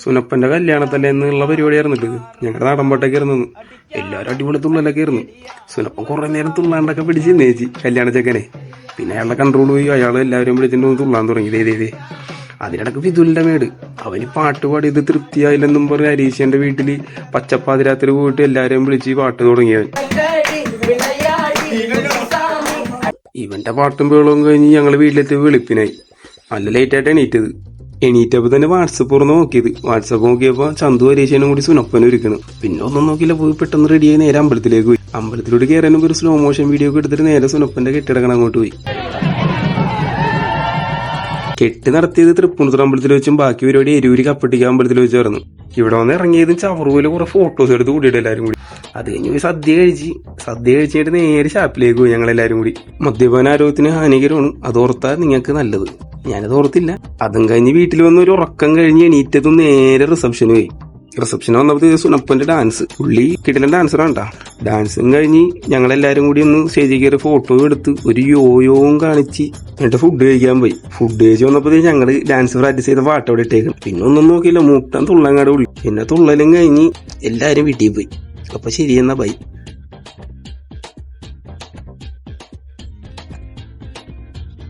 സുനപ്പന്റെ കല്യാണത്തല്ലേ എന്നുള്ള പരിപാടി ആയിരുന്നിട്ട് ഞങ്ങളുടെ നാടൻപാട്ടൊക്കെ ഇരുന്നു. എല്ലാവരും അടിപൊളി തുള്ളലൊക്കെ ആയിരുന്നു. സുനപ്പൻ കുറെ നേരം തുള്ളാണ്ടൊക്കെ പിടിച്ച് നേച്ചി കല്യാണ ചെക്കനെ. പിന്നെ അയാളുടെ കൺട്രോൾ പോയി, അയാൾ എല്ലാവരും വിളിച്ചിട്ട് തുള്ളാൻ തുടങ്ങി. ഇതേ അതിനിടക്ക് വിതുലിന്റെ മേട് അവന് പാട്ട് പാടി ഇത് തൃപ്തിയായില്ലെന്നും പറഞ്ഞ് ഹരീശന്റെ വീട്ടില് പച്ചപ്പാതിരാത്രി പോയിട്ട് എല്ലാവരെയും വിളിച്ച് പാട്ട് തുടങ്ങിയവൻ. ഇവന്റെ പാട്ടും ബഹളവും കഴിഞ്ഞ് ഞങ്ങൾ വീട്ടിലെത്തി വെളുപ്പിനായി. നല്ല ലേറ്റായിട്ട് എണീറ്റപ്പോ തന്നെ വാട്സപ്പ് തുറന്ന് നോക്കിയത്. വാട്സപ്പ് നോക്കിയപ്പോ ചന്തു ഹരീശനും കൂടി സുനപ്പനും ഇരിക്കണം. പിന്നെ ഒന്നും നോക്കിയില്ല, പോയി പെട്ടെന്ന് റെഡിയായി നേരെ അമ്പലത്തിലേക്ക് പോയി. അമ്പലത്തിലൂടെ കയറാനും ഒരു സ്ലോ മോഷൻ വീഡിയോ ഒക്കെ എടുത്തിട്ട് നേരെ സുനപ്പന്റെ കെട്ടിടക്കണം അങ്ങോട്ട് പോയി. കെട്ട് നടത്തിയത് തൃപ്പൂണിത്തുറ അമ്പലത്തിൽ വെച്ചും ബാക്കി പരിപാടി എരൂരി കപ്പട്ടിക്ക അമ്പലത്തിൽ വെച്ചായിരുന്നു. ഇവിടെ വന്ന് ഇറങ്ങിയതും ചവറുപോലെ കുറെ ഫോട്ടോസ് എടുത്ത് കൂടിയിട്ട് എല്ലാവരും കൂടി. അത് കഴിഞ്ഞ് പോയി സദ്യ കഴിച്ചിട്ട് നേരെ ഷാപ്പിലേക്ക് പോയി ഞങ്ങളെല്ലാരും കൂടി. മദ്യപാന ആരോഗ്യത്തിന് ഹാനികരമാണ്, അത് ഓർത്താൽ നിങ്ങൾക്ക് നല്ലത്. ഞാനത് ഓർത്തില്ല. അതും കഴിഞ്ഞ് വീട്ടിൽ വന്ന് ഒരു ഉറക്കം കഴിഞ്ഞ് എണീറ്റതും നേരെ റിസപ്ഷന് പോയി. റിസപ്ഷന് വന്നപ്പോൾ സുനപ്പന്റെ ഡാൻസ്, പുള്ളി കിടിലൻ ഡാൻസറാണ് കേട്ടോ. ഡാൻസും കഴിഞ്ഞ് ഞങ്ങളെല്ലാരും കൂടി ഒന്ന് സ്റ്റേജിൽ കയറി ഫോട്ടോ എടുത്ത് ഒരു യോയോവും കാണിച്ച് എന്നിട്ട് ഫുഡ് കഴിക്കാൻ പോയി. ഫുഡ് കഴിച്ച് വന്നപ്പോൾ ഞങ്ങള് ഡാൻസ് പ്രാക്ടീസ് ചെയ്ത പാട്ട് അവിടെ ഇട്ടേക്കും. പിന്നെ ഒന്നും നോക്കിയില്ല, മൂട്ടാൻ തുള്ളങ്ങാട് ഉള്ളി. പിന്നെ തുള്ളലും കഴിഞ്ഞ് എല്ലാരും വീട്ടിൽ പോയി. അപ്പൊ ശരിയെന്നാ ബൈ.